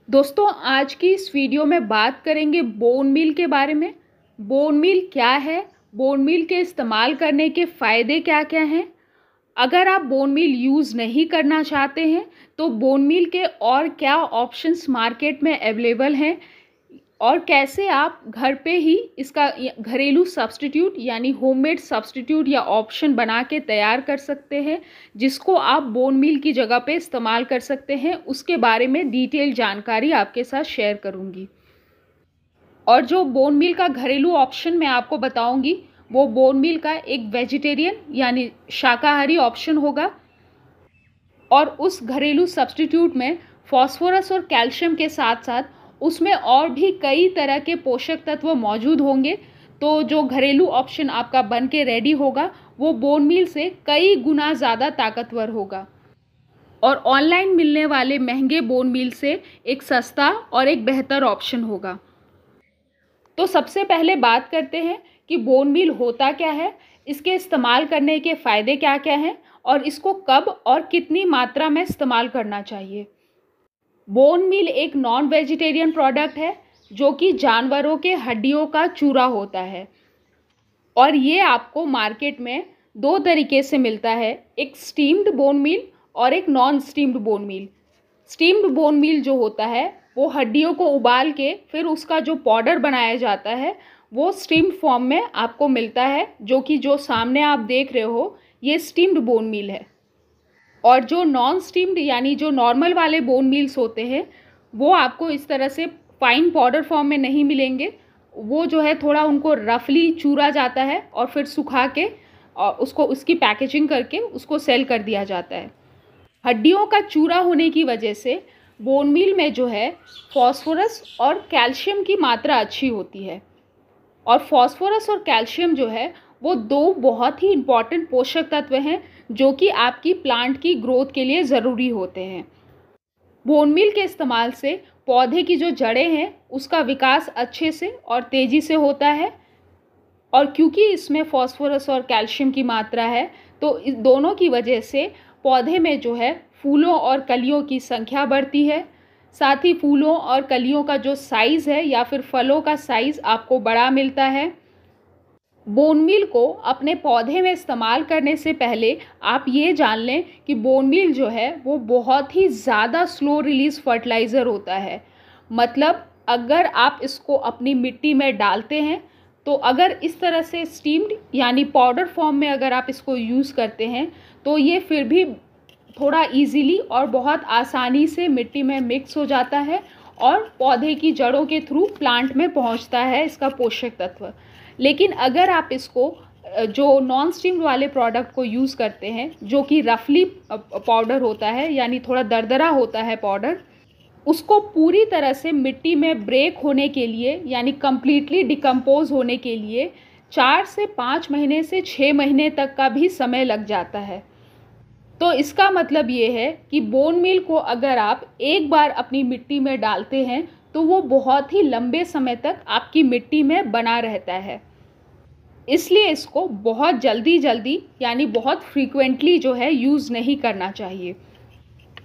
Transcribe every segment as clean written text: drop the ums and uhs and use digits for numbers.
दोस्तों आज की इस वीडियो में बात करेंगे बोन मील के बारे में। बोन मील क्या है, बोन मील के इस्तेमाल करने के फ़ायदे क्या क्या हैं। अगर आप बोन मील यूज़ नहीं करना चाहते हैं तो बोन मील के और क्या ऑप्शंस मार्केट में अवेलेबल हैं और कैसे आप घर पे ही इसका घरेलू सब्स्टिट्यूट यानी होममेड सब्स्टिट्यूट या ऑप्शन बना के तैयार कर सकते हैं जिसको आप बोन मील की जगह पे इस्तेमाल कर सकते हैं, उसके बारे में डिटेल जानकारी आपके साथ शेयर करूंगी। और जो बोन मील का घरेलू ऑप्शन मैं आपको बताऊंगी वो बोन मील का एक वेजिटेरियन यानी शाकाहारी ऑप्शन होगा और उस घरेलू सब्स्टिट्यूट में फॉस्फोरस और कैल्शियम के साथ साथ उसमें और भी कई तरह के पोषक तत्व मौजूद होंगे। तो जो घरेलू ऑप्शन आपका बन के रेडी होगा वो बोन मील से कई गुना ज़्यादा ताकतवर होगा और ऑनलाइन मिलने वाले महंगे बोन मील से एक सस्ता और एक बेहतर ऑप्शन होगा। तो सबसे पहले बात करते हैं कि बोन मील होता क्या है, इसके इस्तेमाल करने के फ़ायदे क्या क्या हैं और इसको कब और कितनी मात्रा में इस्तेमाल करना चाहिए। बोन मील एक नॉन वेजिटेरियन प्रोडक्ट है जो कि जानवरों के हड्डियों का चूरा होता है और ये आपको मार्केट में दो तरीके से मिलता है, एक स्टीम्ड बोन मील और एक non steamed bone meal. Steamed bone meal जो होता है वो हड्डियों को उबाल के फिर उसका जो पाउडर बनाया जाता है वो स्टीम्ड फॉर्म में आपको मिलता है, जो सामने आप देख रहे हो ये स्टीम्ड बोन मील है। और जो नॉन स्टीम्ड यानी जो नॉर्मल वाले बोन मील्स होते हैं वो आपको इस तरह से फाइन पाउडर फॉर्म में नहीं मिलेंगे। वो जो है थोड़ा उनको रफली चूरा जाता है और फिर सुखा के और उसको उसकी पैकेजिंग करके उसको सेल कर दिया जाता है। हड्डियों का चूरा होने की वजह से बोन मील में जो है फॉस्फोरस और कैल्शियम की मात्रा अच्छी होती है और फॉस्फोरस और कैल्शियम जो है वो दो बहुत ही इम्पॉर्टेंट पोषक तत्व हैं जो कि आपकी प्लांट की ग्रोथ के लिए ज़रूरी होते हैं। बोन मील के इस्तेमाल से पौधे की जो जड़ें हैं उसका विकास अच्छे से और तेज़ी से होता है और क्योंकि इसमें फॉस्फोरस और कैल्शियम की मात्रा है तो इस दोनों की वजह से पौधे में जो है फूलों और कलियों की संख्या बढ़ती है। साथ ही फूलों और कलियों का जो साइज़ है या फिर फलों का साइज़ आपको बड़ा मिलता है। बोन मील को अपने पौधे में इस्तेमाल करने से पहले आप ये जान लें कि बोन मील जो है वो बहुत ही ज़्यादा स्लो रिलीज़ फर्टिलाइज़र होता है। मतलब अगर आप इसको अपनी मिट्टी में डालते हैं तो अगर इस तरह से स्टीम्ड यानी पाउडर फॉर्म में अगर आप इसको यूज़ करते हैं तो ये फिर भी थोड़ा इजीली और बहुत आसानी से मिट्टी में मिक्स हो जाता है और पौधे की जड़ों के थ्रू प्लांट में पहुंचता है इसका पोषक तत्व। लेकिन अगर आप इसको जो नॉन स्टीम्ड वाले प्रोडक्ट को यूज़ करते हैं जो कि रफली पाउडर होता है यानी थोड़ा दरदरा होता है पाउडर, उसको पूरी तरह से मिट्टी में ब्रेक होने के लिए यानी कम्प्लीटली डिकम्पोज होने के लिए 4 से 5 महीने से 6 महीने तक का भी समय लग जाता है। तो इसका मतलब ये है कि बोन मील को अगर आप एक बार अपनी मिट्टी में डालते हैं तो वो बहुत ही लंबे समय तक आपकी मिट्टी में बना रहता है। इसलिए इसको बहुत जल्दी यानी बहुत फ्रीक्वेंटली जो है यूज़ नहीं करना चाहिए।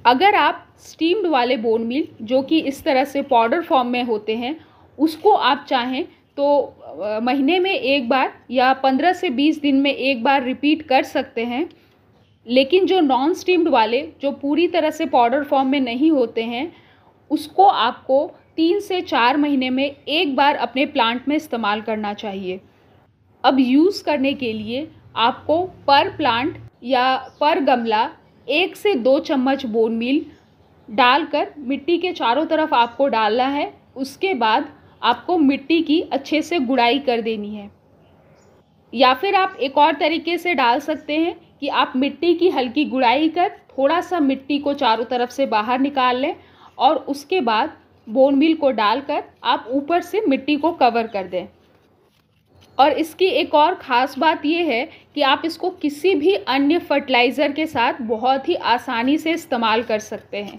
अगर आप स्टीम्ड वाले बोन मील जो कि इस तरह से पाउडर फॉर्म में होते हैं उसको आप चाहें तो महीने में एक बार या 15 से 20 दिन में एक बार रिपीट कर सकते हैं। लेकिन जो नॉन स्टीम्ड वाले जो पूरी तरह से पाउडर फॉर्म में नहीं होते हैं उसको आपको 3 से 4 महीने में एक बार अपने प्लांट में इस्तेमाल करना चाहिए। अब यूज़ करने के लिए आपको पर प्लांट या पर गमला 1 से 2 चम्मच बोन मील डालकर मिट्टी के चारों तरफ आपको डालना है। उसके बाद आपको मिट्टी की अच्छे से गुड़ाई कर देनी है। या फिर आप एक और तरीके से डाल सकते हैं कि आप मिट्टी की हल्की गुड़ाई कर थोड़ा सा मिट्टी को चारों तरफ से बाहर निकाल लें और उसके बाद बोन मील को डालकर आप ऊपर से मिट्टी को कवर कर दें। और इसकी एक और ख़ास बात यह है कि आप इसको किसी भी अन्य फर्टिलाइज़र के साथ बहुत ही आसानी से इस्तेमाल कर सकते हैं।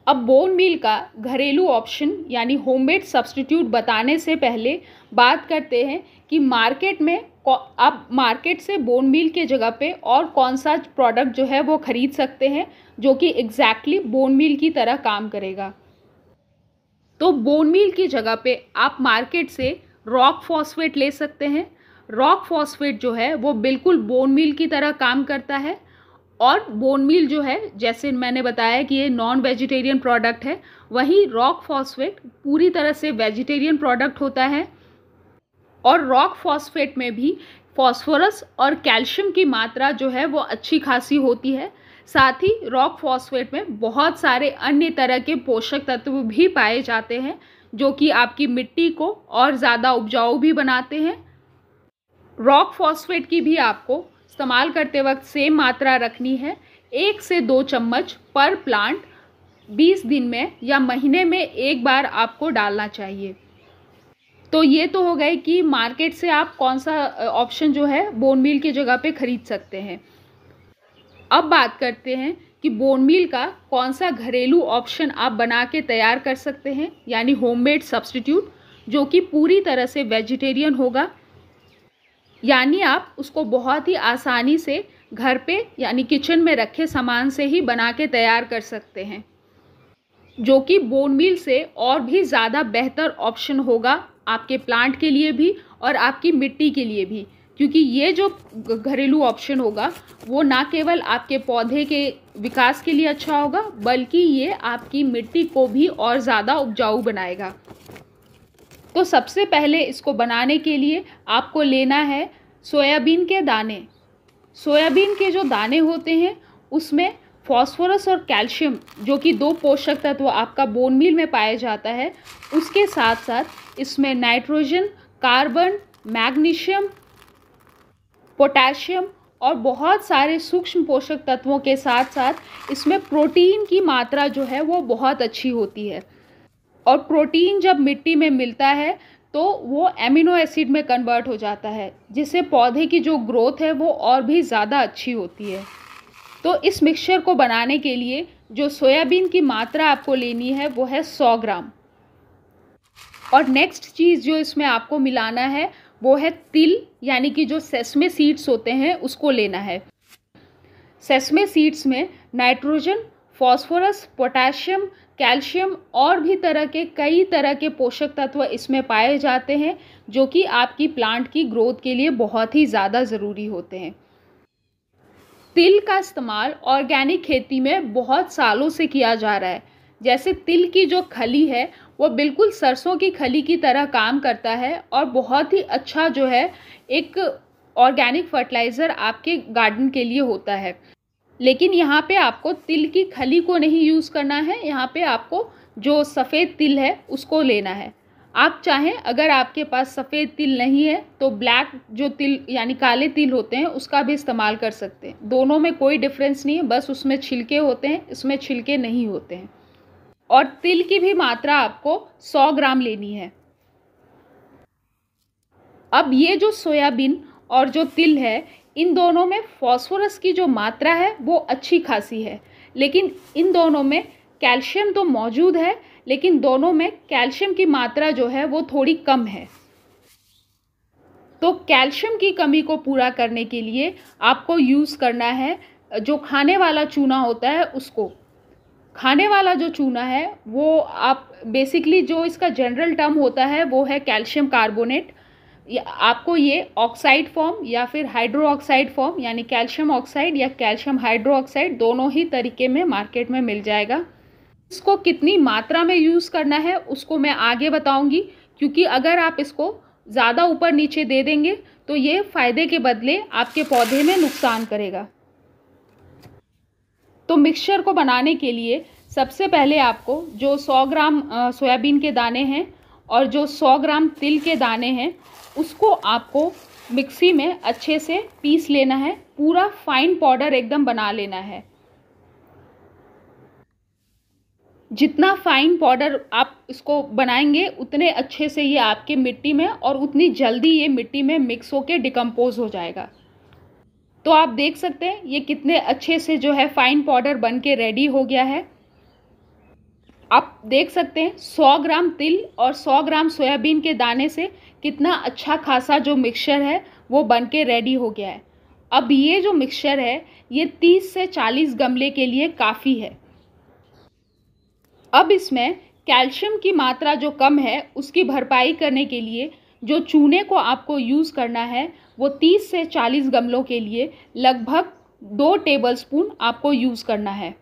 अब बोन मील का घरेलू ऑप्शन यानी होममेड सब्स्टिट्यूट बताने से पहले बात करते हैं कि मार्केट में आप मार्केट से बोन मील के जगह पे और कौन सा प्रोडक्ट जो है वो ख़रीद सकते हैं जो कि एग्जैक्टली बोन मील की तरह काम करेगा। तो बोन मील की जगह पे आप मार्केट से रॉक फॉस्फेट ले सकते हैं। रॉक फॉस्फेट जो है वो बिल्कुल बोन मील की तरह काम करता है, और बोन मील जो है, जैसे मैंने बताया कि ये नॉन वेजिटेरियन प्रोडक्ट है, वहीं रॉक फॉस्फेट पूरी तरह से वेजिटेरियन प्रोडक्ट होता है। और रॉक फॉस्फेट में भी फॉस्फोरस और कैल्शियम की मात्रा जो है वो अच्छी खासी होती है। साथ ही रॉक फॉस्फेट में बहुत सारे अन्य तरह के पोषक तत्व भी पाए जाते हैं जो कि आपकी मिट्टी को और ज़्यादा उपजाऊ भी बनाते हैं। रॉक फॉस्फेट की भी आपको इस्तेमाल करते वक्त सेम मात्रा रखनी है, 1 से 2 चम्मच पर प्लांट 20 दिन में या महीने में एक बार आपको डालना चाहिए। तो ये तो हो गए कि मार्केट से आप कौन सा ऑप्शन जो है बोन मील की जगह पे ख़रीद सकते हैं। अब बात करते हैं कि बोन मील का कौन सा घरेलू ऑप्शन आप बना के तैयार कर सकते हैं, यानी होममेड सब्स्टिट्यूट, जो कि पूरी तरह से वेजिटेरियन होगा। यानी आप उसको बहुत ही आसानी से घर पे यानी किचन में रखे सामान से ही बना के तैयार कर सकते हैं, जो कि बोन मील से और भी ज़्यादा बेहतर ऑप्शन होगा आपके प्लांट के लिए भी और आपकी मिट्टी के लिए भी, क्योंकि ये जो घरेलू ऑप्शन होगा वो ना केवल आपके पौधे के विकास के लिए अच्छा होगा, बल्कि ये आपकी मिट्टी को भी और ज़्यादा उपजाऊ बनाएगा। तो सबसे पहले इसको बनाने के लिए आपको लेना है सोयाबीन के दाने। सोयाबीन के जो दाने होते हैं उसमें फॉस्फोरस और कैल्शियम, जो कि 2 पोषक तत्व आपका बोन मील में पाया जाता है, उसके साथ साथ इसमें नाइट्रोजन, कार्बन, मैग्नीशियम, पोटेशियम और बहुत सारे सूक्ष्म पोषक तत्वों के साथ साथ इसमें प्रोटीन की मात्रा जो है वो बहुत अच्छी होती है। और प्रोटीन जब मिट्टी में मिलता है तो वो एमिनो एसिड में कन्वर्ट हो जाता है, जिससे पौधे की जो ग्रोथ है वो और भी ज़्यादा अच्छी होती है। तो इस मिक्सचर को बनाने के लिए जो सोयाबीन की मात्रा आपको लेनी है वो है 100 ग्राम। और नेक्स्ट चीज़ जो इसमें आपको मिलाना है वो है तिल, यानी कि जो सेसमे सीड्स होते हैं उसको लेना है। सेसमे सीड्स में नाइट्रोजन, फॉस्फोरस, पोटेशियम, कैल्शियम और भी कई तरह के पोषक तत्व इसमें पाए जाते हैं, जो कि आपकी प्लांट की ग्रोथ के लिए बहुत ही ज़्यादा ज़रूरी होते हैं। तिल का इस्तेमाल ऑर्गेनिक खेती में बहुत सालों से किया जा रहा है। जैसे तिल की जो खली है वो बिल्कुल सरसों की खली की तरह काम करता है और बहुत ही अच्छा जो है एक ऑर्गेनिक फर्टिलाइज़र आपके गार्डन के लिए होता है। लेकिन यहाँ पे आपको तिल की खली को नहीं यूज़ करना है, यहाँ पे आपको जो सफ़ेद तिल है उसको लेना है। आप चाहें, अगर आपके पास सफ़ेद तिल नहीं है तो ब्लैक जो तिल यानी काले तिल होते हैं उसका भी इस्तेमाल कर सकते हैं। दोनों में कोई डिफरेंस नहीं है, बस उसमें छिलके होते हैं, इसमें छिलके नहीं होते हैं। और तिल की भी मात्रा आपको 100 ग्राम लेनी है। अब ये जो सोयाबीन और जो तिल है, इन दोनों में फॉस्फोरस की जो मात्रा है वो अच्छी खासी है, लेकिन इन दोनों में कैल्शियम तो मौजूद है, लेकिन दोनों में कैल्शियम की मात्रा जो है वो थोड़ी कम है। तो कैल्शियम की कमी को पूरा करने के लिए आपको यूज़ करना है जो खाने वाला चूना होता है उसको। खाने वाला जो चूना है वो आप बेसिकली, जो इसका जनरल टर्म होता है वो है कैल्शियम कार्बोनेट। आपको ये ऑक्साइड फॉर्म या फिर हाइड्रो ऑक्साइड फॉर्म, यानी कैल्शियम ऑक्साइड या कैल्शियम हाइड्रो ऑक्साइड, दोनों ही तरीके में मार्केट में मिल जाएगा। इसको कितनी मात्रा में यूज़ करना है उसको मैं आगे बताऊंगी, क्योंकि अगर आप इसको ज़्यादा ऊपर नीचे दे देंगे तो ये फ़ायदे के बदले आपके पौधे में नुकसान करेगा। तो मिक्सचर को बनाने के लिए सबसे पहले आपको जो 100 ग्राम सोयाबीन के दाने हैं और जो 100 ग्राम तिल के दाने हैं उसको आपको मिक्सी में अच्छे से पीस लेना है। पूरा फाइन पाउडर एकदम बना लेना है। जितना फाइन पाउडर आप इसको बनाएंगे उतने अच्छे से ये आपके मिट्टी में और उतनी जल्दी ये मिट्टी में मिक्स होके डिकम्पोज हो जाएगा। तो आप देख सकते हैं ये कितने अच्छे से जो है फाइन पाउडर बन के रेडी हो गया है। आप देख सकते हैं 100 ग्राम तिल और 100 ग्राम सोयाबीन के दाने से कितना अच्छा खासा जो मिक्सचर है वो बन के रेडी हो गया है। अब ये जो मिक्सचर है ये 30 से 40 गमले के लिए काफ़ी है। अब इसमें कैल्शियम की मात्रा जो कम है उसकी भरपाई करने के लिए जो चूने को आपको यूज़ करना है वो 30 से 40 गमलों के लिए लगभग 2 टेबलस्पून आपको यूज़ करना है।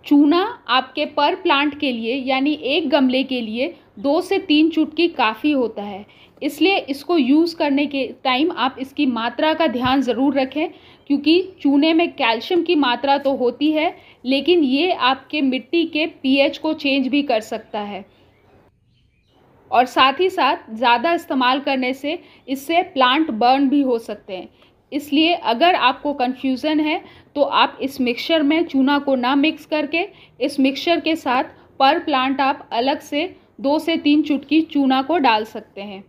चूना आपके पर प्लांट के लिए यानी एक गमले के लिए 2 से 3 चुटकी काफ़ी होता है, इसलिए इसको यूज़ करने के टाइम आप इसकी मात्रा का ध्यान ज़रूर रखें, क्योंकि चूने में कैल्शियम की मात्रा तो होती है लेकिन ये आपके मिट्टी के पीएच को चेंज भी कर सकता है और साथ ही साथ ज़्यादा इस्तेमाल करने से इससे प्लांट बर्न भी हो सकते हैं। इसलिए अगर आपको कन्फ्यूज़न है तो आप इस मिक्सचर में चूना को ना मिक्स करके इस मिक्सचर के साथ पर प्लांट आप अलग से 2 से 3 चुटकी चूना को डाल सकते हैं।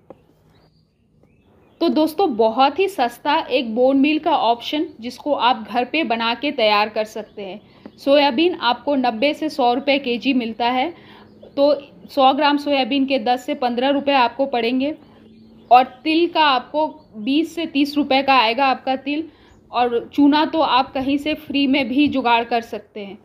तो दोस्तों बहुत ही सस्ता एक बोन मील का ऑप्शन जिसको आप घर पे बना के तैयार कर सकते हैं। सोयाबीन आपको 90 से 100 रुपये केजी मिलता है, तो 100 ग्राम सोयाबीन के 10 से 15 रुपये आपको पड़ेंगे और तिल का आपको 20 से 30 रुपये का आएगा आपका तिल, और चूना तो आप कहीं से फ्री में भी जुगाड़ कर सकते हैं।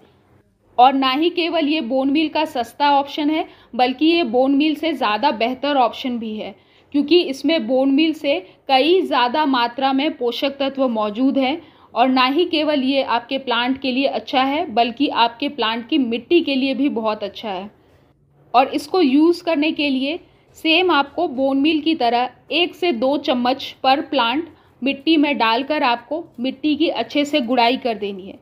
और ना ही केवल ये बोन मील का सस्ता ऑप्शन है बल्कि ये बोन मील से ज़्यादा बेहतर ऑप्शन भी है, क्योंकि इसमें बोन मील से कई ज़्यादा मात्रा में पोषक तत्व मौजूद हैं और ना ही केवल ये आपके प्लांट के लिए अच्छा है बल्कि आपके प्लांट की मिट्टी के लिए भी बहुत अच्छा है। और इसको यूज़ करने के लिए सेम आपको बोन मील की तरह 1 से 2 चम्मच पर प्लांट मिट्टी में डालकर आपको मिट्टी की अच्छे से गुड़ाई कर देनी है।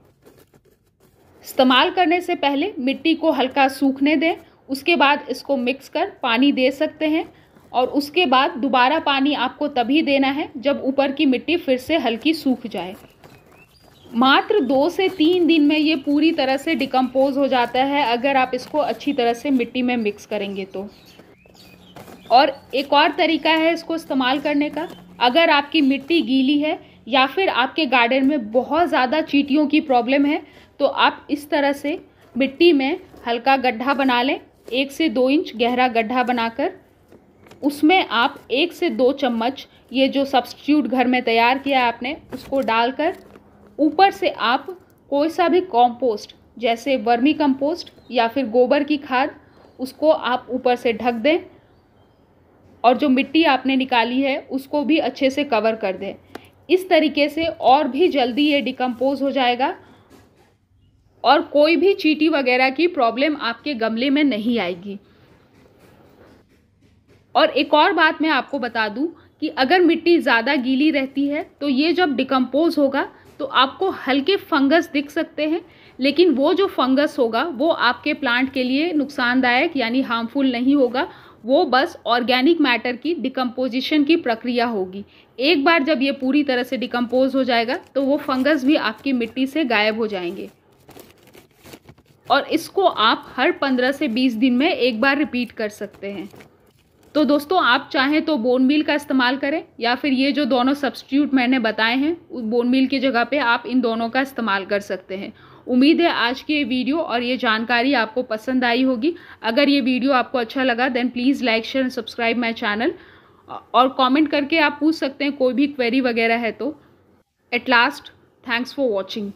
इस्तेमाल करने से पहले मिट्टी को हल्का सूखने दें, उसके बाद इसको मिक्स कर पानी दे सकते हैं और उसके बाद दोबारा पानी आपको तभी देना है जब ऊपर की मिट्टी फिर से हल्की सूख जाए। मात्र 2 से 3 दिन में ये पूरी तरह से डिकम्पोज हो जाता है अगर आप इसको अच्छी तरह से मिट्टी में मिक्स करेंगे तो। और एक और तरीका है इसको इस्तेमाल करने का, अगर आपकी मिट्टी गीली है या फिर आपके गार्डन में बहुत ज़्यादा चींटियों की प्रॉब्लम है तो आप इस तरह से मिट्टी में हल्का गड्ढा बना लें, 1 से 2 इंच गहरा गड्ढा बनाकर उसमें आप 1 से 2 चम्मच ये जो सब्स्टिट्यूट घर में तैयार किया आपने उसको डालकर ऊपर से आप कोई सा भी कंपोस्ट जैसे वर्मी कंपोस्ट या फिर गोबर की खाद उसको आप ऊपर से ढक दें और जो मिट्टी आपने निकाली है उसको भी अच्छे से कवर कर दें। इस तरीके से और भी जल्दी ये डिकम्पोज हो जाएगा और कोई भी चींटी वगैरह की प्रॉब्लम आपके गमले में नहीं आएगी। और एक और बात मैं आपको बता दूं कि अगर मिट्टी ज़्यादा गीली रहती है तो ये जब डिकम्पोज होगा तो आपको हल्के फंगस दिख सकते हैं, लेकिन वो जो फंगस होगा वो आपके प्लांट के लिए नुकसानदायक यानी हार्मफुल नहीं होगा, वो बस ऑर्गेनिक मैटर की डिकम्पोजिशन की प्रक्रिया होगी। एक बार जब ये पूरी तरह से डिकम्पोज हो जाएगा तो वो फंगस भी आपकी मिट्टी से गायब हो जाएंगे और इसको आप हर 15 से 20 दिन में एक बार रिपीट कर सकते हैं। तो दोस्तों आप चाहें तो बोन मील का इस्तेमाल करें या फिर ये जो दोनों सब्स्टिट्यूट मैंने बताए हैं उस बोन मील की जगह पे आप इन दोनों का इस्तेमाल कर सकते हैं। उम्मीद है आज की ये वीडियो और ये जानकारी आपको पसंद आई होगी। अगर ये वीडियो आपको अच्छा लगा then please like share and subscribe my channel और कमेंट करके आप पूछ सकते हैं कोई भी क्वेरी वगैरह है तो। At last thanks for watching.